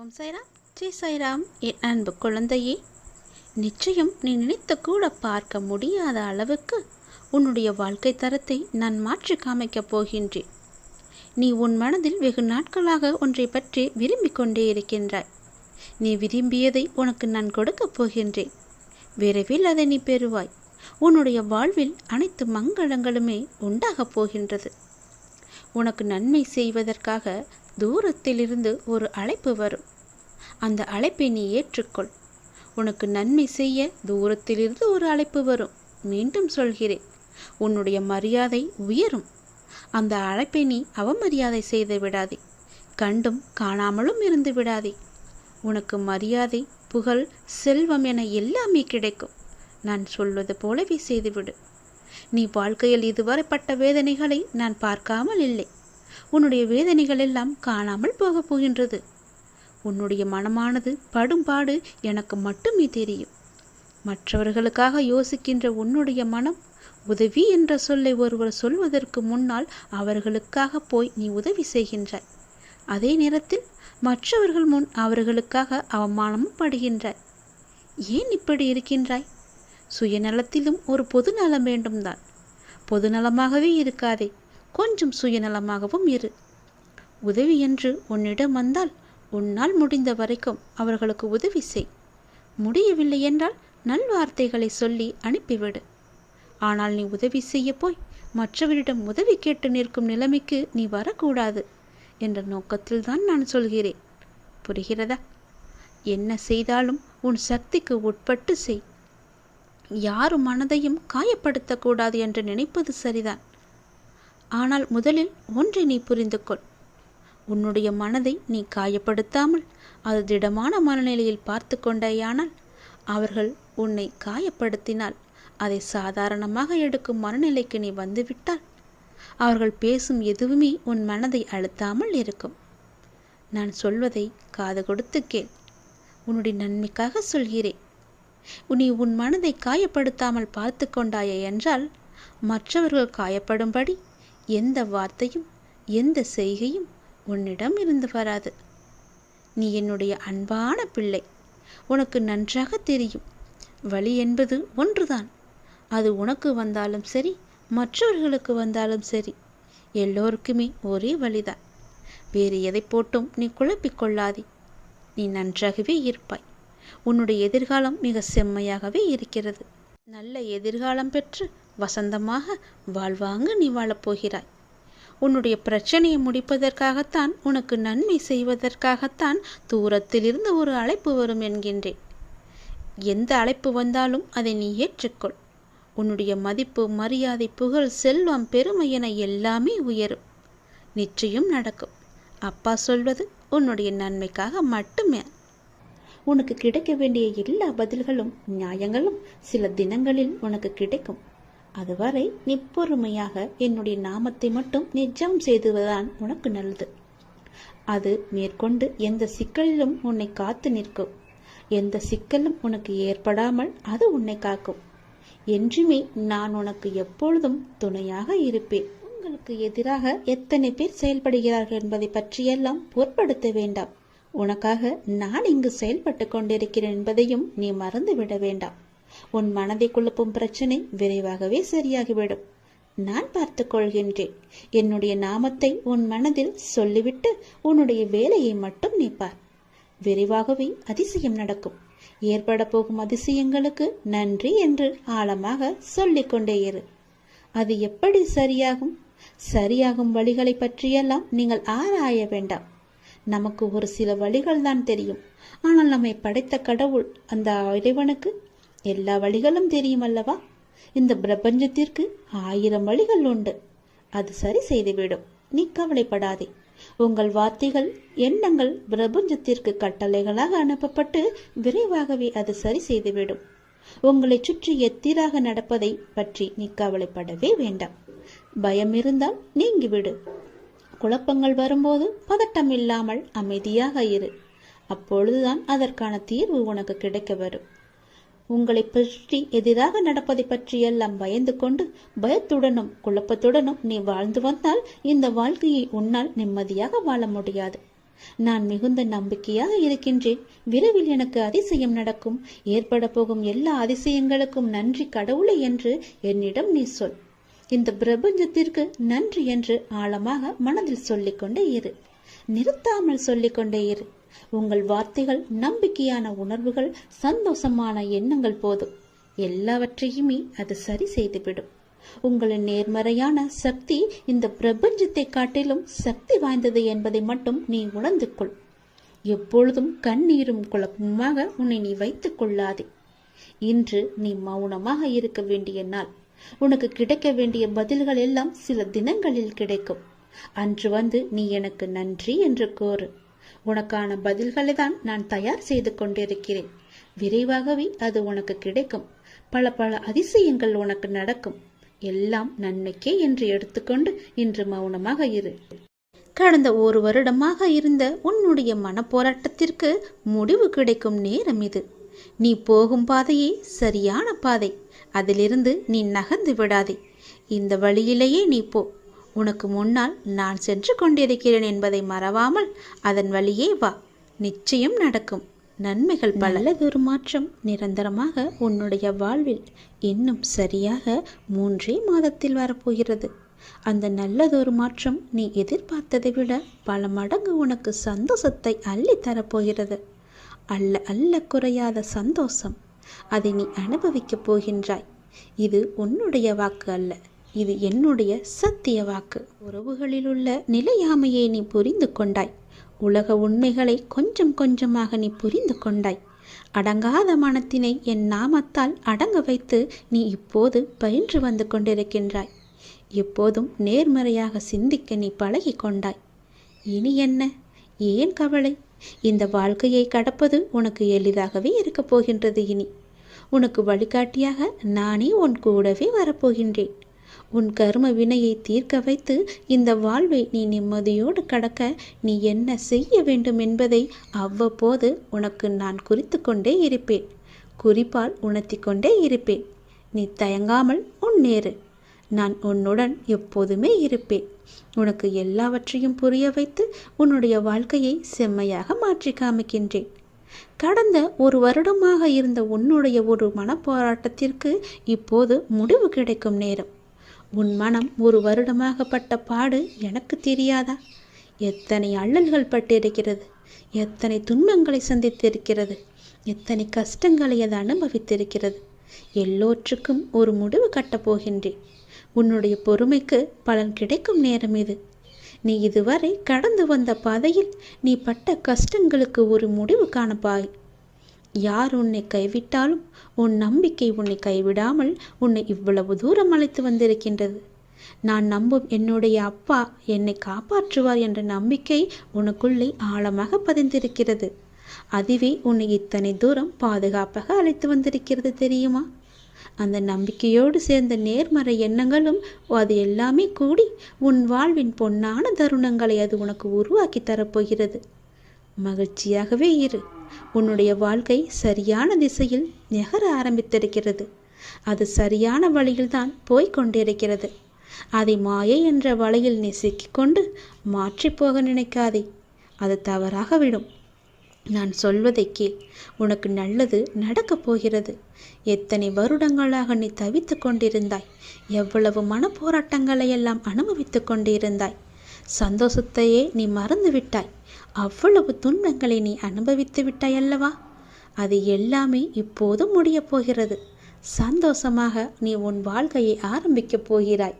ஓம் சாய்ராம், ஜெய் சாய்ராம். என் அன்பு குழந்தையே, நிச்சயம் நீ நினைத்து கூட பார்க்க முடியாத அளவுக்கு உன்னுடைய வாழ்க்கை தரத்தை நான் மாற்றி காமிக்கப் போகின்றேன். நீ உன் மனதில் வெகு நாட்களாக ஒன்றை பற்றி விரும்பிக் கொண்டே இருக்கின்றாய். நீ விரும்பியதை உனக்கு நான் கொடுக்கப் போகின்றேன். விரைவில் அதை நீ பெறுவாய். உன்னுடைய வாழ்வில் அனைத்து மங்களங்களுமே உண்டாகப் போகின்றது. உனக்கு நன்மை செய்வதற்காக தூரத்திலிருந்து ஒரு அழைப்பு வரும். அந்த அழைப்பை நீ ஏற்றுக்கொள். உனக்கு நன்மை செய்ய தூரத்திலிருந்து ஒரு அழைப்பு வரும். மீண்டும் சொல்கிறேன், உன்னுடைய மரியாதை உயரும். அந்த அழைப்பை நீ அவமரியாதை செய்து விடாதே. கண்டும் காணாமலும் இருந்து விடாதே. உனக்கு மரியாதை, புகழ், செல்வம் என எல்லாமே கிடைக்கும். நான் சொல்வது போலவே செய்துவிடு. நீ வாழ்க்கையில் இதுவரை பட்ட வேதனைகளை நான் பார்க்காமல் இல்லை. உன்னுடைய வேதனைகள் எல்லாம் காணாமல் போகப் போகின்றது. உன்னுடைய மனமானது படும்பாடு எனக்கு மட்டுமே தெரியும். மற்றவர்களுக்காக யோசிக்கின்ற உன்னுடைய மனம் உதவி என்ற சொல்லை ஒருவர் சொல்வதற்கு முன்னால் அவர்களுக்காக போய் நீ உதவி செய்கின்றாய். அதே நேரத்தில் மற்றவர்கள் முன் அவர்களுக்காக அவமானமும் படுகின்றாய். ஏன் இப்படி இருக்கின்றாய்? சுயநலத்திலும் ஒரு பொதுநலம் வேண்டும்தான். பொதுநலமாகவே இருக்காதே, கொஞ்சம் சுயநலமாகவும் இரு. உதவி என்று உன்னிடம் வந்தால் உன்னால் முடிந்த வரைக்கும் அவர்களுக்கு உதவி செய். முடியவில்லை என்றால் நல்வார்த்தைகளை சொல்லி அனுப்பிவிடு. ஆனால் நீ உதவி செய்ய போய் மற்றவரிடம் உதவி கேட்டு நிற்கும் நிலைமைக்கு நீ வரக்கூடாது என்ற நோக்கத்தில்தான் நான் சொல்கிறேன். புரிகிறதா? என்ன செய்தாலும் உன் சக்திக்கு உட்பட்டு செய். யாரும் மனதையும் காயப்படுத்தக்கூடாது என்று நினைப்பது சரிதான். ஆனால் முதலில் ஒன்றை நீ புரிந்து கொள். உன்னுடைய மனதை நீ காயப்படுத்தாமல் அது திடமான மனநிலையில் பார்த்து கொண்டேயானால், அவர்கள் உன்னை காயப்படுத்தினால் அதை சாதாரணமாக எடுக்கும் மனநிலைக்கு நீ வந்துவிட்டால், அவர்கள் பேசும் எதுவுமே உன் மனதை அழுத்தாமல் இருக்கும். நான் சொல்வதை காது கொடுத்து கேள். உன்னுடைய நன்மைக்காக சொல்கிறேன். நீ உன் மனதை காயப்படுத்தாமல் பார்த்து கொண்டாயே என்றால், மற்றவர்கள் காயப்படும்படி எந்த வார்த்தையும் எந்த செய்கையும் உன்னிடம் இருந்து வராது. நீ என்னுடைய அன்பான பிள்ளை. உனக்கு நன்றாக தெரியும், வலி என்பது ஒன்றுதான். அது உனக்கு வந்தாலும் சரி, மற்றவர்களுக்கு வந்தாலும் சரி, எல்லோருக்குமே ஒரே வழிதான். வேறு எதை போட்டும் நீ குழப்பிக்கொள்ளாதே. நீ நன்றாகவே இருப்பாய். உன்னுடைய எதிர்காலம் மிக செம்மையாகவே இருக்கிறது. நல்ல எதிர்காலம் பெற்று வசந்தமாக வாழ்வாங்க நீ வாழப்போகிறாய். உன்னுடைய பிரச்சனையை முடிப்பதற்காகத்தான், உனக்கு நன்மை செய்வதற்காகத்தான் தூரத்திலிருந்து ஒரு அழைப்பு வரும் என்கின்றேன். எந்த அழைப்பு வந்தாலும் அதை நீ ஏற்றுக்கொள். உன்னுடைய மதிப்பு, மரியாதை, புகழ், செல்வம், பெருமை என எல்லாமே உயரும். நிச்சயம் நடக்கும். அப்பா சொல்வது உன்னுடைய நன்மைக்காக மட்டுமே. உனக்கு கிடைக்க வேண்டிய எல்லா பதில்களும் நியாயங்களும் சில தினங்களில் உனக்கு கிடைக்கும். அதுவரை நீ பொறுமையாக என்னுடைய நாமத்தை மட்டும் நிஜம் செய்துவதுதான் உனக்கு நல்லது. அது மேற்கொண்டு எந்த சிக்கலிலும் உன்னை காத்து நிற்கும். எந்த சிக்கலும் உனக்கு ஏற்படாமல் அது உன்னை காக்கும். என்றுமே நான் உனக்கு எப்பொழுதும் துணையாக இருப்பேன். உங்களுக்கு எதிராக எத்தனை பேர் செயல்படுகிறார்கள் என்பதை பற்றியெல்லாம் பொருட்படுத்த வேண்டாம். உனக்காக நான் இங்கு செயல்பட்டு கொண்டிருக்கிறேன் என்பதையும் நீ மறந்துவிட வேண்டாம். உன் மனதை குழப்பும் பிரச்சனை விரைவாகவே சரியாகிவிடும். நான் பார்த்து கொள்கின்றேன். என்னுடைய நாமத்தை உன் மனதில் சொல்லிவிட்டு உன்னுடைய வேலையை மட்டும் நீ பார். விரைவாகவே அதிசயம் நடக்கும். ஏற்பட போகும் அதிசயங்களுக்கு நன்றி என்று ஆழமாக சொல்லிக்கொண்டே இரு. அது எப்படி சரியாகும்? சரியாகும் வழிகளை பற்றியெல்லாம் நீங்கள் ஆராய வேண்டாம். நமக்கு ஒரு சில வழிகள் தான் தெரியும். ஆனால் நம்மை படைத்த கடவுள், அந்த இறைவனுக்கு எல்லா வழிகளும் தெரியும் அல்லவா? இந்த பிரபஞ்சத்திற்கு 1000 வழிகள் உண்டு. அது சரி செய்துவிடும். நீ கவலைப்படாதே. உங்கள் வார்த்தைகள், எண்ணங்கள் பிரபஞ்சத்திற்கு கட்டளைகளாக அனுப்பப்பட்டு விரைவாகவே அது சரி செய்துவிடும். உங்களை சுற்றி எத்திராக நடப்பதை பற்றி நீ கவலைப்படவே வேண்டாம். பயம் இருந்தால் நீங்கிவிடு. குழப்பங்கள் வரும்போது பதட்டம் இல்லாமல் அமைதியாக இரு. அப்பொழுதுதான் அதற்கான தீர்வு உனக்கு கிடைக்க வரும். உங்களை பற்றி எதிராக நடப்பதை பற்றியெல்லாம் பயந்து கொண்டு பயத்துடனும் குழப்பத்துடனும் நீ வாழ்ந்து வந்தால் இந்த வாழ்க்கையை உன்னால் நிம்மதியாக வாழ முடியாது. நான் மிகுந்த நம்பிக்கையாக இருக்கின்றேன். விரைவில் எனக்கு அதிசயம் நடக்கும். ஏற்பட போகும் எல்லா அதிசயங்களுக்கும் நன்றி கடவுளே என்று என்னிடம் நீ சொல். இந்த பிரபஞ்சத்திற்கு நன்றி என்று ஆழமாக மனதில் சொல்லிக்கொண்டே இரு. நிறுத்தாமல் சொல்லிக்கொண்டே இரு. உங்கள் வார்த்தைகள் நம்பிக்கையான உணர்வுகள், சந்தோஷமான எண்ணங்கள் போதும். எல்லாவற்றையுமே அது சரி செய்துவிடும். உங்களின் நேர்மறையான சக்தி இந்த பிரபஞ்சத்தை காட்டிலும் சக்தி வாய்ந்தது என்பதை மட்டும் நீ உணர்ந்து கொள். எப்பொழுதும் கண்ணீரும் குழப்பமாக உன்னை நீ வைத்துக் கொள்ளாதே. இன்று நீ மௌனமாக இருக்க வேண்டிய நாள். உனக்கு கிடைக்க வேண்டிய பதில்கள் எல்லாம் சில தினங்களில் கிடைக்கும். அன்று வந்து நீ எனக்கு நன்றி என்று கோரு. உனக்கான பதில்களை தான் நான் தயார் செய்து கொண்டிருக்கிறேன். விரைவாகவே அது உனக்கு கிடைக்கும். பல அதிசயங்கள் உனக்கு நடக்கும். எல்லாம் நன்மைக்கே என்று எடுத்துக்கொண்டு இன்று மௌனமாக இரு. கடந்த 1 வருடமாக இருந்த உன்னுடைய மனப்போராட்டத்திற்கு முடிவு கிடைக்கும் நேரம் இது. நீ போகும் பாதையே சரியான பாதை. அதிலிருந்து நீ நகர்ந்து விடாதே. இந்த வழியிலேயே நீ போ. உனக்கு முன்னால் நான் சென்று கொண்டிருக்கிறேன் என்பதை மறவாமல் அதன் வழியே வா. நிச்சயம் நடக்கும். நன்மைகள் பல. நல்லதொரு மாற்றம் நிரந்தரமாக உன்னுடைய வாழ்வில் இன்னும் சரியாக 3 மாதத்தில் வரப்போகிறது. அந்த நல்லதொரு மாற்றம் நீ எதிர்பார்த்ததை விட பல மடங்கு உனக்கு சந்தோஷத்தை அள்ளி தரப்போகிறது. அல்ல குறையாத சந்தோஷம். அதை நீ அனுபவிக்கப் போகின்றாய். இது உன்னுடைய வாக்கு அல்ல, இது என்னுடைய சத்திய வாக்கு. உறவுகளில் உள்ள நிலையாமையை நீ புரிந்து கொண்டாய். உலக உண்மைகளை கொஞ்சம் கொஞ்சமாக நீ புரிந்து கொண்டாய். அடங்காத மனத்தினை என் நாமத்தால் அடங்க வைத்து நீ இப்போது பயின்று வந்து கொண்டிருக்கின்றாய். எப்போதும் நேர்மறையாக சிந்திக்க நீ பழகி கொண்டாய். இனி என்ன? ஏன் கவலை? இந்த வாழ்க்கையை கடப்பது உனக்கு எளிதாகவே இருக்கப் போகின்றது. இனி உனக்கு வழிகாட்டியாக நானே உன் கூடவே வரப்போகின்றேன். உன் கர்ம வினையை தீர்க்க வைத்து இந்த வாழ்வை நீ நிம்மதியோடு கடக்க நீ என்ன செய்ய வேண்டும் என்பதை அவ்வப்போது உனக்கு நான் குறித்து கொண்டே இருப்பேன். குறிப்பால் உணர்த்தி கொண்டே இருப்பேன். நீ தயங்காமல் முன்னேறு. நான் உன்னுடன் எப்போதுமே இருப்பேன். உனக்கு எல்லாவற்றையும் புரிய வைத்து உன்னுடைய வாழ்க்கையை செம்மையாக மாற்றி காமிக்கின்றேன். கடந்த 1 வருடமாக இருந்த உன்னுடைய ஒரு மனப்போராட்டத்திற்கு இப்போது முடிவு கிடைக்கும் நேரம். உன் மனம் 1 வருடமாக பட்ட பாடு எனக்கு தெரியாதா? எத்தனை அல்லல்கள் பட்டிருக்கிறது, எத்தனை துன்பங்களை சந்தித்திருக்கிறது, எத்தனை கஷ்டங்களை அது அனுபவித்திருக்கிறது. எல்லோற்றுக்கும் ஒரு முடிவு கட்டப் போகின்றேன். உன்னுடைய பொறுமைக்கு பலன் கிடைக்கும் நேரம் இது. நீ இதுவரை கடந்து வந்த பாதையில் நீ பட்ட கஷ்டங்களுக்கு ஒரு முடிவு காணப்பாய். யார் உன்னை கைவிட்டாலும் உன் நம்பிக்கை உன்னை கைவிடாமல் உன்னை இவ்வளவு தூரம் அழைத்து வந்திருக்கின்றது. நான் நம்பும் என்னுடைய அப்பா என்னை காப்பாற்றுவார் என்ற நம்பிக்கை உனக்குள்ளே ஆழமாக பதிந்திருக்கிறது. அதுவே உன்னை இத்தனை தூரம் பாதுகாப்பாக அழைத்து வந்திருக்கிறது தெரியுமா? அந்த நம்பிக்கையோடு சேர்ந்த நேர்மறை எண்ணங்களும் அது எல்லாமே கூடி உன் வாழ்வின் பொன்னான தருணங்களை அது உனக்கு உருவாக்கி தரப்போகிறது. மகிழ்ச்சியாகவே இரு. உன்னுடைய வாழ்க்கை சரியான திசையில் நகர ஆரம்பித்திருக்கிறது. அது சரியான வழியில்தான் போய்கொண்டிருக்கிறது. அதை மாயை என்ற வலையில் நீ சிக்கிக்கொண்டு மாற்றி போக நினைக்காதே. அது தவறாக விடும். நான் சொல்வதை கேள். உனக்கு நல்லது நடக்கப் போகிறது. எத்தனை வருடங்களாக நீ தவித்து கொண்டிருந்தாய். எவ்வளவு மனப்போராட்டங்களை எல்லாம் அனுபவித்து கொண்டிருந்தாய். சந்தோஷத்தையே நீ மறந்து விட்டாய். அவ்வளவு துன்பங்களை நீ அனுபவித்து விட்டாய் அல்லவா? அது எல்லாமே இப்போது முடியப் போகிறது. சந்தோஷமாக நீ உன் வாழ்க்கையை ஆரம்பிக்கப் போகிறாய்.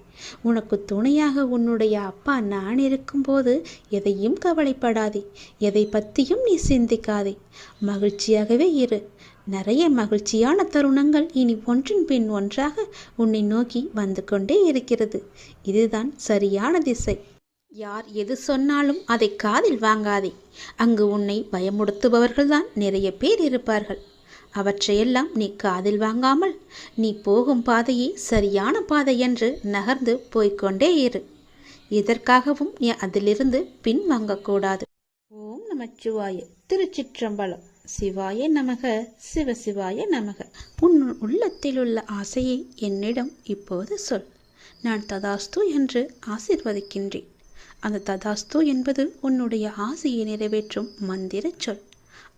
உனக்கு துணையாக உன்னுடைய அப்பா நான் இருக்கும்போது எதையும் கவலைப்படாதே. எதை பற்றியும் நீ சிந்திக்காதே. மகிழ்ச்சியாகவே இரு. நிறைய மகிழ்ச்சியான தருணங்கள் இனி ஒன்றின் பின் ஒன்றாக உன்னை நோக்கி வந்து கொண்டே இருக்கிறது. இதுதான் சரியான திசை. யார் எது சொன்னாலும் அதை காதில் வாங்காதே. அங்கு உன்னை பயமுறுத்துபவர்கள்தான் நிறைய பேர் இருப்பார்கள். அவற்றையெல்லாம் நீ காதில் வாங்காமல் நீ போகும் பாதையே சரியான பாதை என்று நகர்ந்து போய்கொண்டே இரு. இதற்காகவும் நீ அதிலிருந்து பின் வாங்கக்கூடாது. ஓம் நமச்சிவாய. திருச்சிற்றம்பலம். சிவாய நமக. சிவசிவாய நமக. உன் உள்ளத்தில் உள்ள ஆசையை என்னிடம் இப்போது சொல். நான் ததாஸ்து என்று ஆசீர்வதிக்கின்றேன். அந்த ததாஸ்து என்பது உன்னுடைய ஆசையை நிறைவேற்றும் மந்திர சொல்.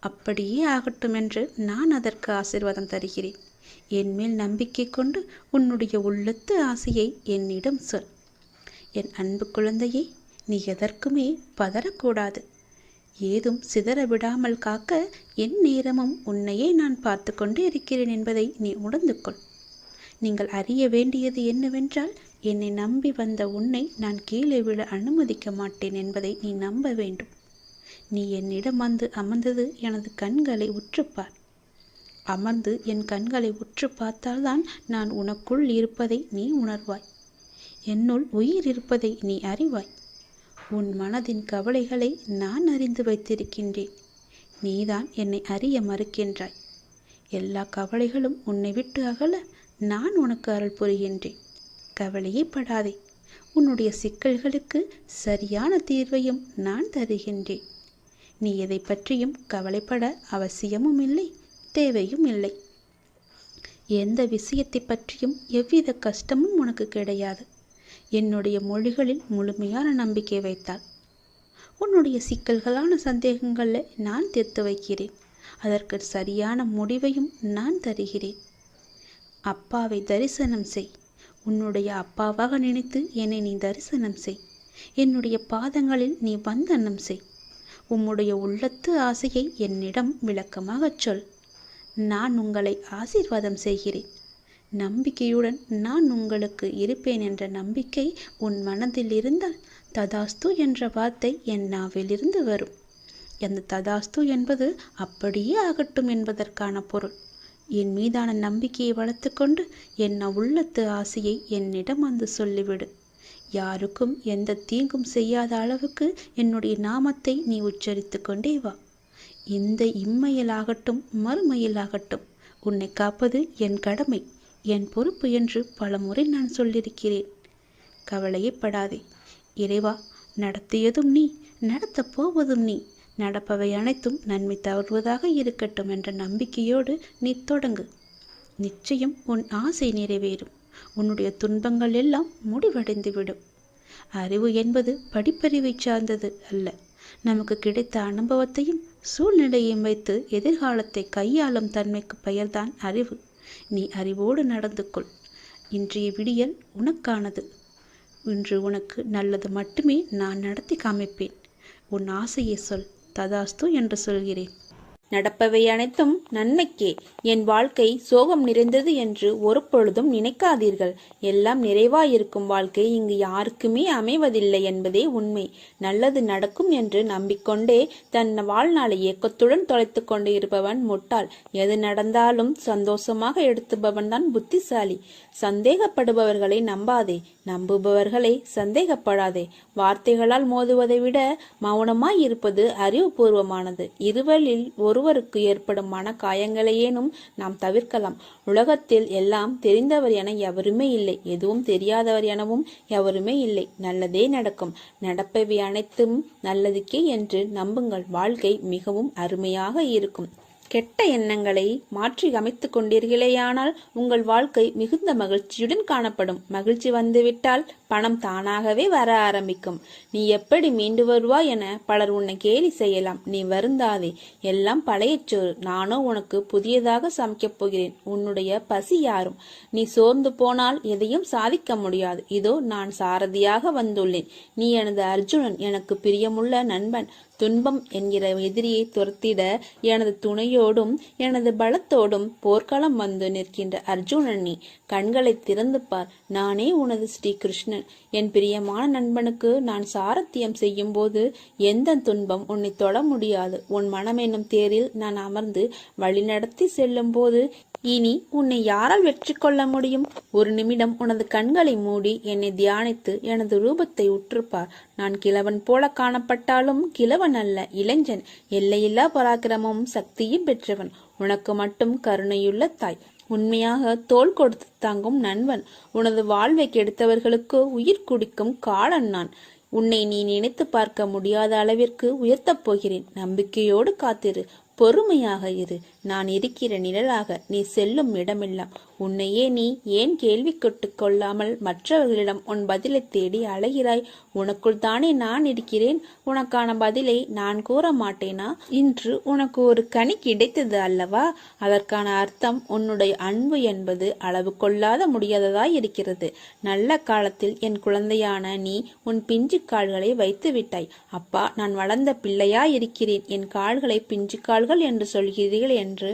அப்படியே ஆகட்டும் என்று நான் அதற்கு ஆசீர்வாதம் தருகிறேன். என் மேல் நம்பிக்கை கொண்டு உன்னுடைய உள்ளத்து ஆசையை என்னிடம் சொல். என் அன்பு குழந்தையே, நீ எதற்குமே பதறக்கூடாது. ஏதும் சிதற விடாமல் காக்க என் நேரமும் உன்னையே நான் பார்த்து கொண்டு இருக்கிறேன் என்பதை நீ உணர்ந்து கொள். நீங்கள் அறிய வேண்டியது என்னவென்றால், என்னை நம்பி வந்த உன்னை நான் கீழே விழ அனுமதிக்க மாட்டேன் என்பதை நீ நம்ப வேண்டும். நீ என்னிடம் வந்து அமர்ந்தது எனது கண்களை உற்றுப்பார். அமர்ந்து என் கண்களை உற்று பார்த்தால்தான் நான் உனக்குள் இருப்பதை நீ உணர்வாய். என்னுள் உயிர் இருப்பதை நீ அறிவாய். உன் மனதின் கவலைகளை நான் அறிந்து வைத்திருக்கின்றேன். நீதான் என்னை அறிய மறுக்கின்றாய். எல்லா கவலைகளும் உன்னை விட்டு அகல நான் உனக்கு அருள் புரிகின்றேன். கவலையே படாதே. உன்னுடைய சிக்கல்களுக்கு சரியான தீர்வையும் நான் தருகின்றேன். நீ எதை பற்றியும் கவலைப்பட அவசியமும் இல்லை, தேவையும் இல்லை. எந்த விஷயத்தை பற்றியும் எவ்வித கஷ்டமும் உனக்கு கிடையாது. என்னுடைய மொழிகளில் முழுமையான நம்பிக்கை வைத்தால் உன்னுடைய சிக்கல்களான சந்தேகங்களை நான் தீர்த்து வைக்கிறேன். அதற்கு சரியான முடிவையும் நான் தருகிறேன். அப்பாவை தரிசனம் செய். உன்னுடைய அப்பாவாக நினைத்து என்னை நீ தரிசனம் செய். என்னுடைய பாதங்களில் நீ வந்தனம் செய். உம்முடைய உள்ளத்து ஆசையை என்னிடம் விளக்கமாகச் சொல். நான் உங்களை ஆசீர்வாதம் செய்கிறேன். நம்பிக்கையுடன் நான் உங்களுக்கு இருப்பேன் என்ற நம்பிக்கை உன் மனதில் இருந்தால் ததாஸ்து என்ற வார்த்தை என் நாவிலிருந்து வரும். அந்த ததாஸ்து என்பது அப்படியே ஆகட்டும் என்பதற்கான பொருள். என் மீதான நம்பிக்கையை வளர்த்து கொண்டு என் உள்ளத்து ஆசையை என்னிடம் வந்து சொல்லிவிடு. யாருக்கும் எந்த தீங்கும் செய்யாத அளவுக்கு என்னுடைய நாமத்தை நீ உச்சரித்து கொண்டே வா. இந்த இம்மையிலாகட்டும் மறுமையிலாகட்டும் உன்னை காப்பது என் கடமை, என் பொறுப்பு என்று பலமுறை நான் சொல்லியிருக்கிறேன். கவலையே படாதே. இறைவா, நடத்தியதும் நீ, நடத்தப் போவதும் நீ. நடப்பவை அனைத்தும் நன்மை தருவதாக இருக்கட்டும் என்ற நம்பிக்கையோடு நீ தொடங்கு. நிச்சயம் உன் ஆசை நிறைவேறும். உன்னுடைய துன்பங்கள் எல்லாம் முடிவடைந்துவிடும். அறிவு என்பது படிப்பறிவை சார்ந்தது அல்ல. நமக்கு கிடைத்த அனுபவத்தையும் சூழ்நிலையையும் வைத்து எதிர்காலத்தை கையாளும் தன்மைக்கு பெயர்தான் அறிவு. நீ அறிவோடு நடந்து கொள். இன்றைய விடியல் உனக்கானது. இன்று உனக்கு நல்லது மட்டுமே நான் நடத்தி காமிப்பேன். உன் ஆசையை சொல். ததாஸ்து என்று சொல்கிறேன். நடப்பவை அனைத்தும் நன்மைக்கே. என் வாழ்க்கை சோகம் நிறைந்தது என்று ஒரு பொழுதும் நினைக்காதீர்கள். எல்லாம் நிறைவாயிருக்கும் வாழ்க்கை இங்கு யாருக்குமே அமைவதில்லை என்பதே உண்மை. நல்லது நடக்கும் என்று நம்பிக்கொண்டே தன் வாழ்நாளை ஏக்கத்துடன் தொலைத்து கொண்டு இருப்பவன் முட்டாள். எது நடந்தாலும் சந்தோஷமாக எடுத்துபவன் தான் புத்திசாலி. சந்தேகப்படுபவர்களை நம்பாதே, நம்புபவர்களை சந்தேகப்படாதே. வார்த்தைகளால் மோதுவதை விட மௌனமாய் இருப்பது அறிவுபூர்வமானது. இருவரில் ஒருவருக்கு ஏற்படும் மன காயங்களையேனும் நாம் தவிர்க்கலாம். உலகத்தில் எல்லாம் தெரிந்தவர் என எவருமே இல்லை, எதுவும் தெரியாதவர் எனவும் எவருமே இல்லை. நல்லதே நடக்கும். நடப்பவை அனைத்தும் நல்லதுக்கே என்று நம்புங்கள். வாழ்க்கை மிகவும் அருமையாக இருக்கும். கெட்ட எண்ணங்களை மாற்றி அமைத்து கொண்டீர்களேயானால் உங்கள் வாழ்க்கை மிகுந்த மகிழ்ச்சியுடன் காணப்படும். மகிழ்ச்சி வந்துவிட்டால் பணம் தானாகவே வர ஆரம்பிக்கும். நீ எப்படி மீண்டு வருவாய் என பலர் உன்னை கேலி செய்யலாம். நீ வருந்தாதே. எல்லாம் பழையச்சோறு. நானோ உனக்கு புதியதாக சமைக்கப் போகிறேன். உன்னுடைய பசி யாரும். நீ சோர்ந்து போனால் எதையும் சாதிக்க முடியாது. இதோ நான் சாரதியாக வந்துள்ளேன். நீ எனது அர்ஜுனன், எனக்கு பிரியமுள்ள நண்பன். துன்பம் என்கிற எதிரியை துரத்திட எனது துணையோடும் எனது பலத்தோடும் போர்க்களம் வந்து நிற்கின்ற அர்ஜுனன் நீ. கண்களை திறந்து பார். நானே உனது ஸ்ரீ கிருஷ்ணன். என் பிரியமான நண்பனுக்கு நான் சாரத்தியம் செய்யும் போது எந்த துன்பம் உன்னை தொட முடியாது. உன் மனம் என்னும் தேரில் நான் அமர்ந்து வழிநடத்தி செல்லும் போது இனி உன்னை யாரால் வெற்றி கொள்ள முடியும்? ஒரு நிமிடம் உனது கண்களை மூடி என்னை தியானித்து எனது ரூபத்தை உற்றுப்பார். நான் கிழவன் போல காணப்பட்டாலும் கிழவன் அல்ல, இளைஞன். எல்லையில்லா பராக்கிரமும் சக்தியும் பெற்றவன். உனக்கு மட்டும் கருணையுள்ள தாய். உண்மையாக தோள் கொடுத்து தாங்கும் நண்பன். உனது வாழ்வை கெடுத்தவர்களுக்கு உயிர் குடிக்கும் காலன் நான். உன்னை நீ நினைத்து பார்க்க முடியாத அளவிற்கு உயர்த்தப் போகிறேன். நம்பிக்கையோடு காத்திரு. பொறுமையாக இரு. நான் இருக்கிற நிழலாக நீ செல்லும் இடமெல்லாம் உன்னையே நீ ஏன் கேள்வி கொள்ளாமல் மற்றவர்களிடம் உன் பதிலை தேடி அலைகிறாய்? உனக்குள் தானே நான் இருக்கிறேன். உனக்கான பதிலை நான் கூற மாட்டேனா? இன்று உனக்கு ஒரு கனி கிடைத்தது அல்லவா? அதற்கான அர்த்தம் உன்னுடைய அன்பு என்பது அளவு கொள்ளாத முடியாததாய் இருக்கிறது. நல்ல காலத்தில் என் குழந்தையான நீ உன் பிஞ்சு கால்களை வைத்து விட்டாய். அப்பா, நான் வளர்ந்த பிள்ளையா இருக்கிறேன், என் கால்களை பிஞ்சு கால்கள் என்று சொல்கிறீர்கள் என்று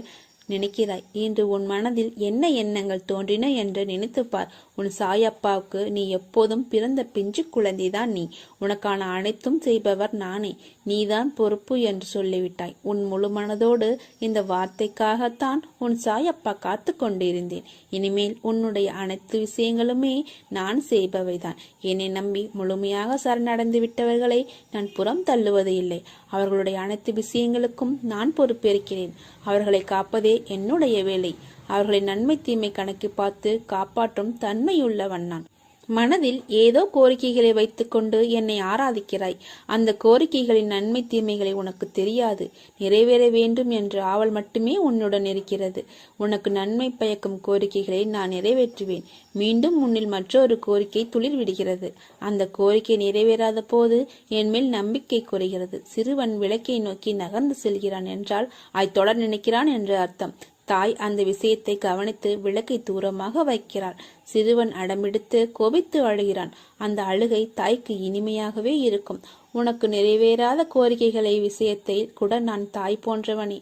நினைக்கிறாய். இன்று உன் மனதில் என்ன எண்ணங்கள் தோன்றின என்று நினைத்துப்பார். உன் சாயப்பாவுக்கு நீ எப்போதும் பிறந்த பிஞ்சு குழந்தைதான். நீ உனக்கான அனைத்தும் செய்பவர் நானே. நீதான் பொறுப்பு என்று சொல்லிவிட்டாய். உன் முழு மனதோடு இந்த வார்த்தைக்காகத்தான் உன் சாயப்பா காத்து கொண்டிருந்தேன். இனிமேல் உன்னுடைய அனைத்து விஷயங்களுமே நான் செய்பவைதான். என்னை நம்பி முழுமையாக சரணடைந்து விட்டவர்களை நான் புறம் தள்ளுவது இல்லை. அவர்களுடைய அனைத்து விஷயங்களுக்கும் நான் பொறுப்பேற்கிறேன். அவர்களை காப்பதே என்னுடைய வேலை. அவர்களின் நன்மை தீமை கணக்கு பார்த்து காப்பாற்றும் தன்மையுள்ளவன் நான். மனதில் ஏதோ கோரிக்கைகளை வைத்துக்கொண்டு என்னை ஆராதிக்கிறாய். அந்த கோரிக்கைகளின் நன்மை தீமைகளை உனக்கு தெரியாது. நிறைவேற வேண்டும் என்ற ஆவல் மட்டுமே உன்னுடன் இருக்கிறது. உனக்கு நன்மை பயக்கும் கோரிக்கைகளை நான் நிறைவேற்றுவேன். மீண்டும் முன்னில் மற்றொரு கோரிக்கை துளிர் விடுகிறது. அந்த கோரிக்கை நிறைவேறாத போது என் மேல் நம்பிக்கை குறைகிறது. சிறுவன் விளக்கை நோக்கி நகர்ந்து செல்கிறான் என்றால் அதை தொடர் நினைக்கிறான் என்று அர்த்தம். தாய் அந்த விஷயத்தை கவனித்து விளக்கை தூரமாக வைக்கிறாள். சிறுவன் அடம்பிடித்து கோபித்து அழுகிறான். அந்த அழுகை தாய்க்கு இனிமையாகவே இருக்கும். உனக்கு நிறைவேறாத கோரிக்கைகளை விஷயத்தை கூட நான் தாய் போன்றவனே.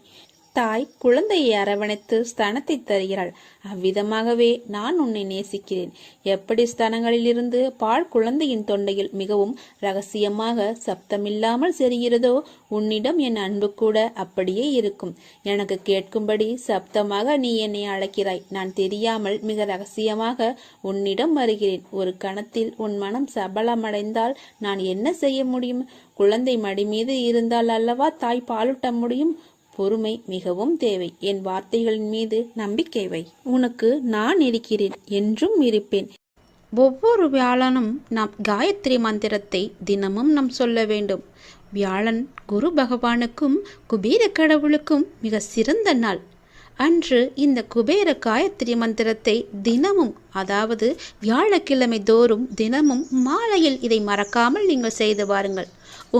தாய் குழந்தையை அரவணைத்து ஸ்தனத்தை தருகிறாள். அவ்விதமாகவே நான் உன்னை நேசிக்கிறேன். எப்படி ஸ்தனங்களிலிருந்து பால் குழந்தையின் தொண்டையில் மிகவும் ரகசியமாக சப்தமில்லாமல் செல்கிறதோ, உன்னிடம் என் அன்பு கூட அப்படியே இருக்கும். எனக்கு கேட்கும்படி சப்தமாக நீ என்னை அழைக்கிறாய். நான் தெரியாமல் மிக ரகசியமாக உன்னிடம் வருகிறேன். ஒரு கணத்தில் உன் மனம் சபலமடைந்தால் நான் என்ன செய்ய முடியும்? குழந்தை மடி மீது இருந்தால் அல்லவா தாய் பாலூட்ட முடியும். பொறுமை மிகவும் தேவை. என் வார்த்தைகளின் மீது நம்பிக்கை வை. உனக்கு நான் இருக்கிறேன், என்றும் இருப்பேன். ஒவ்வொரு வியாழனும் நாம் காயத்ரி மந்திரத்தை தினமும் நாம் சொல்ல வேண்டும். வியாழன் குரு பகவானுக்கும் குபேர கடவுளுக்கும் மிக சிறந்த நாள். அன்று இந்த குபேர காயத்ரி மந்திரத்தை தினமும், அதாவது வியாழக்கிழமை தோறும் தினமும் மாலையில் இதை மறக்காமல் நீங்கள் செய்து வாருங்கள்.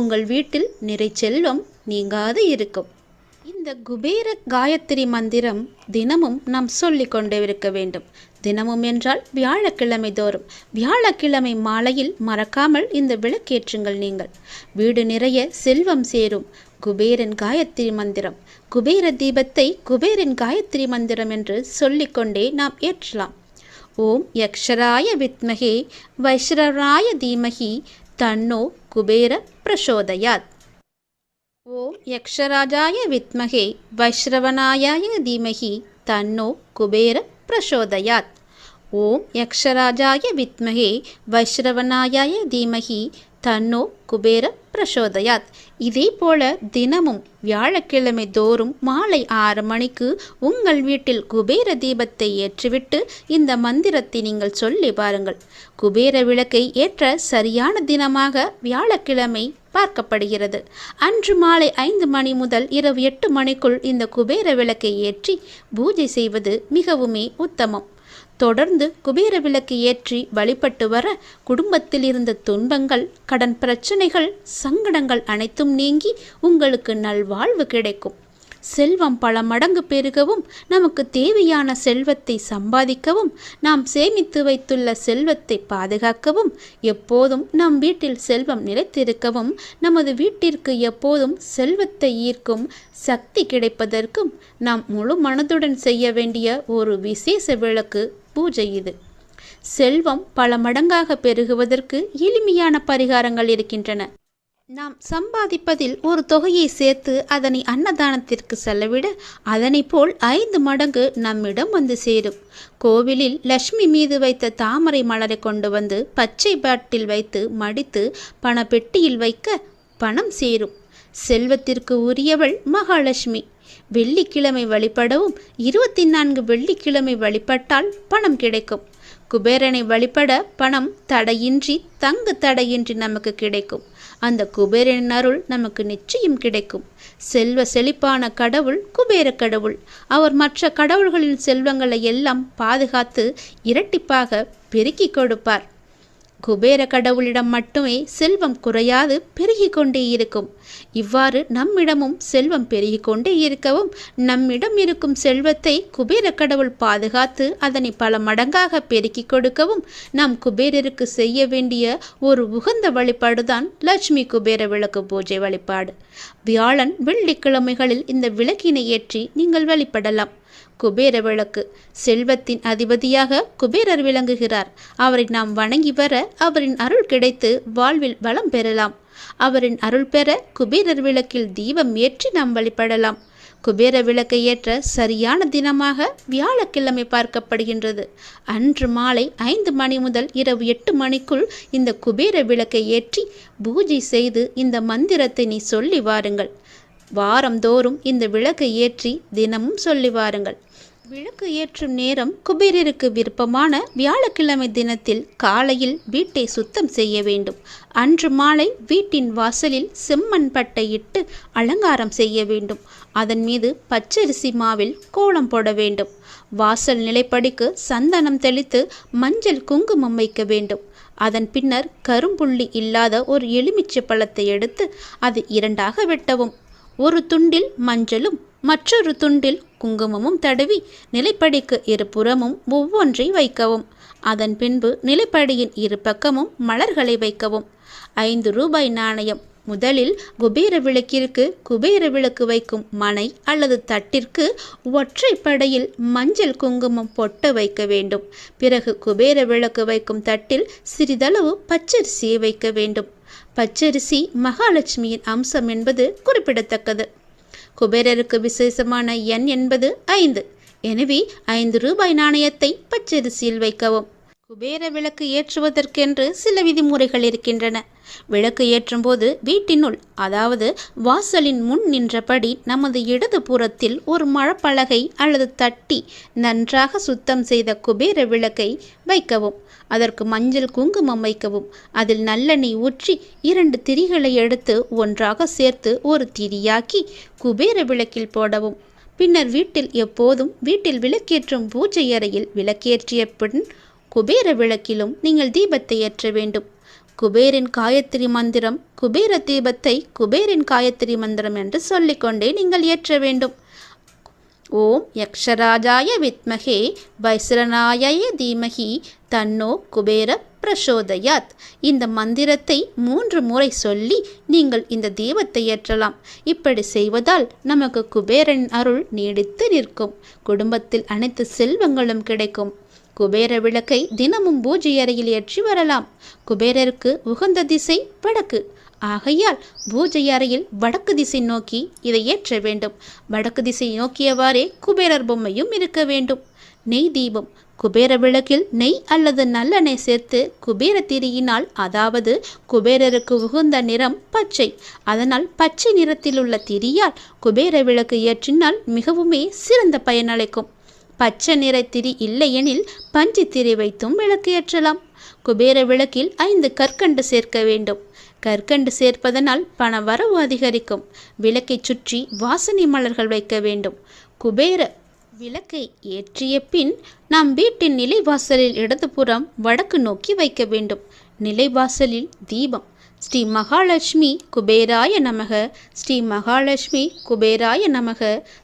உங்கள் வீட்டில் நிறை செல்வம் நீங்காது இருக்கும். இந்த குபேர காயத்ரி மந்திரம் தினமும் நாம் சொல்லிக் கொண்டே இருக்க வேண்டும். தினமும் என்றால் வியாழக்கிழமை தோறும். வியாழக்கிழமை மாலையில் மறக்காமல் இந்த விளக்கேற்றுங்கள். நீங்கள் வீடு நிறைய செல்வம் சேரும். குபேரன் காயத்ரி மந்திரம். குபேர தீபத்தை குபேரன் காயத்ரி மந்திரம் என்று சொல்லிக்கொண்டே நாம் ஏற்றலாம். ஓம் யக்ஷராய வித்மகே வைஷ்ரவனாய தீமகி தன்னோ குபேர பிரசோதயாத். ஓம் யக்ஷராஜாய வித்மகே வைஷ்ரவனாய தீமகி தன்னோ குபேர பிரசோதயாத். ஓம் யக்ஷராஜாய வித்மகே வைஷ்ரவனாய தீமகி தன்னோ குபேர பிரசோதயாத். இதே போல தினமும் வியாழக்கிழமை தோறும் மாலை 6 மணிக்கு உங்கள் வீட்டில் குபேர தீபத்தை ஏற்றிவிட்டு இந்த மந்திரத்தை நீங்கள் சொல்லி பாருங்கள். குபேர விளக்கை ஏற்ற சரியான தினமாக வியாழக்கிழமை பார்க்கப்படுகிறது. அன்று மாலை 5 மணி முதல் இரவு 8 மணிக்குள் இந்த குபேர விளக்கை ஏற்றி பூஜை செய்வது மிகவுமே உத்தமம். தொடர்ந்து குபேர விளக்கு ஏற்றி வழிபட்டு வர குடும்பத்தில் இருந்த துன்பங்கள், கடன் பிரச்சனைகள், சங்கடங்கள் அனைத்தும் நீங்கி உங்களுக்கு நல்வாழ்வு கிடைக்கும். செல்வம் பல மடங்கு பெருகவும், நமக்கு தேவையான செல்வத்தை சம்பாதிக்கவும், நாம் சேமித்து வைத்துள்ள செல்வத்தை பாதுகாக்கவும், எப்போதும் நம் வீட்டில் செல்வம் நிலைத்திருக்கவும், நமது வீட்டிற்கு எப்போதும் செல்வத்தை ஈர்க்கும் சக்தி கிடைப்பதற்கும் நாம் முழு மனதுடன் செய்ய வேண்டிய ஒரு விசேஷ விளக்கு பூஜை இது. செல்வம் பல மடங்காக பெருகுவதற்கு எளிமையான பரிகாரங்கள் இருக்கின்றன. நாம் சம்பாதிப்பதில் ஒரு தொகையை சேர்த்து அதனை அன்னதானத்திற்கு செலவிட அதனை போல் 5 மடங்கு நம்மிடம் வந்து சேரும். கோவிலில் லட்சுமி மீது வைத்த தாமரை மலரை கொண்டு வந்து பச்சை பாட்டில் வைத்து மடித்து பணப்பெட்டியில் வைக்க பணம் சேரும். செல்வத்திற்கு உரியவள் மகாலட்சுமி. வெள்ளிக்கிழமை வழிபடவும் 24 வெள்ளிக்கிழமை வழிபட்டால் பணம் கிடைக்கும். குபேரனை வழிபட பணம் தடையின்றி, தங்கு தடையின்றி நமக்கு கிடைக்கும். அந்த குபேரனின் அருள் நமக்கு நிச்சயம் கிடைக்கும். செல்வ செழிப்பான கடவுள் குபேர கடவுள். அவர் மற்ற கடவுள்களின் செல்வங்களை எல்லாம் பாதுகாத்து இரட்டிப்பாக பெருக்கிக் கொடுப்பார். குபேர கடவுளிடம் மட்டுமே செல்வம் குறையாது பெருகி கொண்டே இருக்கும். இவ்வாறு நம்மிடமும் செல்வம் பெருகி கொண்டே இருக்கவும், நம்மிடம் இருக்கும் செல்வத்தை குபேர கடவுள் பாதுகாத்து அதனை பல மடங்காக பெருக்கி கொடுக்கவும் நாம் குபேரருக்கு செய்ய வேண்டிய ஒரு உகந்த வழிபாடுதான் லட்சுமி குபேர விளக்கு பூஜை வழிபாடு. வியாழன் வெள்ளிக்கிழமைகளில் இந்த விளக்கினை ஏற்றி நீங்கள் வழிபடலாம். குபேர விளக்கு செல்வத்தின் அதிபதியாக குபேரர் விளங்குகிறார். அவரை நாம் வணங்கி வர அவரின் அருள் கிடைத்து வாழ்வில் வளம் பெறலாம். அவரின் அருள் பெற குபேரர் விளக்கில் தீபம் ஏற்றி நாம் வழிபடலாம். குபேர விளக்கை ஏற்ற சரியான தினமாக வியாழக்கிழமை பார்க்கப்படுகின்றது. அன்று மாலை 5 மணி முதல் இரவு 8 மணிக்குள் இந்த குபேர விளக்கை ஏற்றி பூஜை செய்து இந்த மந்திரத்தை நீ சொல்லி வாருங்கள். வாரந்தோறும் இந்த விளக்கை ஏற்றி தினமும் சொல்லி வாருங்கள். விளக்கு ஏற்றும் நேரம் குபேரருக்கு விருப்பமான வியாழக்கிழமை தினத்தில் காலையில் வீட்டை சுத்தம் செய்ய வேண்டும். அன்று மாலை வீட்டின் வாசலில் செம்மண் பட்டை இட்டு அலங்காரம் செய்ய வேண்டும். அதன் மீது பச்சரிசி மாவில் கோலம் போட வேண்டும். வாசல் நிலைப்படிக்கு சந்தனம் தெளித்து மஞ்சள் குங்குமம் வைக்க வேண்டும். அதன் பின்னர் கரும்புள்ளி இல்லாத ஒரு எலுமிச்சை பழத்தை எடுத்து அது 2ஆக வெட்டவும். ஒரு துண்டில் மஞ்சளும் மற்றொரு துண்டில் குங்குமமும் தடவி நிலைப்படிக்கு இருபுறமும் ஒவ்வொன்றை வைக்கவும். அதன் பின்பு நிலைப்படியின் இரு பக்கமும் மலர்களை வைக்கவும். 5 ரூபாய் நாணயம். முதலில் குபேர விளக்கிற்கு குபேர விளக்கு வைக்கும் மனை அல்லது தட்டிற்கு ஒற்றைப்படையில் மஞ்சள் குங்குமம் பொட்டு வைக்க வேண்டும். பிறகு குபேர விளக்கு வைக்கும் தட்டில் சிறிதளவு பச்சரிசியை வைக்க வேண்டும். பச்சரிசி மகாலட்சுமியின் அம்சம் என்பது குறிப்பிடத்தக்கது. குபேரருக்கு விசேஷமான எண் என்பது 5. எனவே 5 ரூபாய் நாணயத்தை பச்சரிசியில் வைக்கவும். குபேர விளக்கு ஏற்றுவதற்கென்று சில விதிமுறைகள் இருக்கின்றன. விளக்கு ஏற்றும் போது வீட்டினுள், அதாவது வாசலின் முன் நின்றபடி நமது இடது புறத்தில் ஒரு மரப்பலகை அல்லது தட்டி நன்றாக சுத்தம் செய்த குபேர விளக்கை வைக்கவும். அதற்கு மஞ்சள் குங்குமம் வைக்கவும். அதில் நல்லெண்ணெய் ஊற்றி 2 திரிகளை எடுத்து ஒன்றாக சேர்த்து ஒரு திரியாக்கி குபேர விளக்கில் போடவும். பின்னர் வீட்டில் விளக்கேற்றும் பூஜை அறையில் விளக்கேற்றிய பின் குபேர விளக்கிலும் நீங்கள் தீபத்தை ஏற்ற வேண்டும். குபேரின் காயத்ரி மந்திரம், குபேர தீபத்தை குபேரின் காயத்ரி மந்திரம் என்று சொல்லிக்கொண்டே நீங்கள் ஏற்ற வேண்டும். ஓம் யக்ஷராஜாய வித்மகே வைஸ்ரநாய தீமகி தன்னோ குபேர பிரசோதயாத். இந்த மந்திரத்தை 3 முறை சொல்லி நீங்கள் இந்த தீபத்தை ஏற்றலாம். இப்படி செய்வதால் நமக்கு குபேரனின் அருள் நீடித்து நிற்கும். குடும்பத்தில் அனைத்து செல்வங்களும் கிடைக்கும். குபேர விளக்கை தினமும் பூஜை அறையில் ஏற்றி வரலாம். குபேரருக்கு உகந்த திசை வடக்கு. ஆகையால் பூஜை அறையில் வடக்கு திசை நோக்கி இதை ஏற்ற வேண்டும். வடக்கு திசை நோக்கியவாறே குபேரர் பொம்மையும் இருக்க வேண்டும். நெய் தீபம். குபேர விளக்கில் நெய் அல்லது நல்லெண்ணெய் சேர்த்து குபேர திரியினால், அதாவது குபேரருக்கு உகந்த நிறம் பச்சை, அதனால் பச்சை நிறத்தில் உள்ள திரியால் குபேர விளக்கு ஏற்றினால் மிகவுமே சிறந்த பயனளிக்கும். பச்சை நிற திரி இல்லையெனில் பஞ்சு திரி வைத்தும் விளக்கு ஏற்றலாம். குபேர விளக்கில் 5 கற்கண்டு சேர்க்க வேண்டும். கற்கண்டு சேர்ப்பதனால் பண வரவு அதிகரிக்கும். விளக்கை சுற்றி வாசனை மலர்கள் வைக்க வேண்டும். குபேர விளக்கை ஏற்றிய பின் நாம் வீட்டின் நிலைவாசலில் இடதுபுறம் வடக்கு நோக்கி வைக்க வேண்டும். நிலைவாசலில் தீபம். ஸ்ரீ மகாலட்சுமி குபேராய நமக, ஸ்ரீ மகாலட்சுமி குபேராய நமக,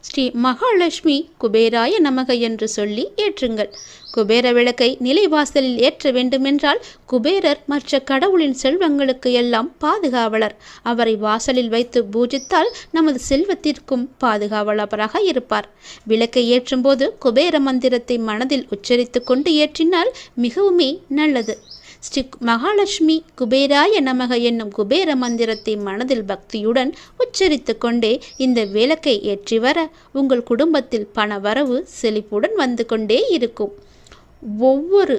ஸ்ரீ மகாலட்சுமி குபேராய நமக என்று சொல்லி ஏற்றுங்கள். குபேர விளக்கை நிலைவாசலில் ஏற்ற வேண்டுமென்றால் குபேரர் மற்ற கடவுளின் செல்வங்களுக்கு எல்லாம் பாதுகாவலர். அவரை வாசலில் வைத்து பூஜித்தால் நமது செல்வத்திற்கும் பாதுகாவலராக இருப்பார். விளக்கை ஏற்றும் போது குபேர மந்திரத்தை மனதில் உச்சரித்து கொண்டு ஏற்றினால் மிகவுமே நல்லது. ஸ்ரீ மகாலட்சுமி குபேராய நமக என்னும் குபேர மந்திரத்தை மனதில் பக்தியுடன் உச்சரித்து கொண்டே இந்த விளக்கை ஏற்றி வர உங்கள் குடும்பத்தில் பண வரவு செழிப்புடன் வந்து கொண்டே இருக்கும். ஒவ்வொரு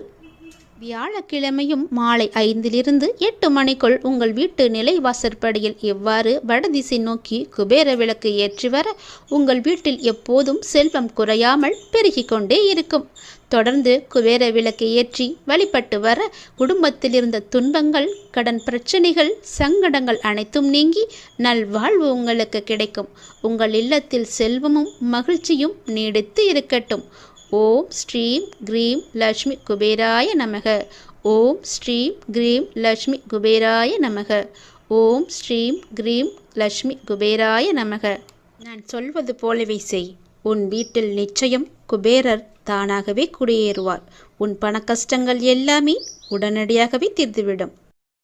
வியாழக்கிழமையும் மாலை 5 to 8 மணிக்குள் உங்கள் வீட்டு நிலைவாசற்படியில் எவ்வாறு வடதிசை நோக்கி குபேர விளக்கு ஏற்றி வர உங்கள் வீட்டில் எப்போதும் செல்வம் குறையாமல் பெருகிக் கொண்டே இருக்கும். தொடர்ந்து குபேர விளக்கு ஏற்றி வழிபட்டு வர குடும்பத்தில் இருந்த துன்பங்கள், கடன் பிரச்சனைகள், சங்கடங்கள் அனைத்தும் நீங்கி நல்வாழ்வு உங்களுக்கு கிடைக்கும். உங்கள் இல்லத்தில் செல்வமும் மகிழ்ச்சியும் நீடித்து இருக்கட்டும். ஓம் ஸ்ரீம் கிரீம் லக்ஷ்மி குபேராய நமக. ஓம் ஸ்ரீம் கிரீம் லக்ஷ்மி குபேராய நமக. ஓம் ஸ்ரீம் கிரீம் லக்ஷ்மி குபேராய நமக. நான் சொல்வது போலவே செய். உன் வீட்டில் நிச்சயம் குபேரர் தானாகவே குடியேறுவார். உன் பண கஷ்டங்கள் எல்லாமே உடனடியாகவே தீர்ந்துவிடும்.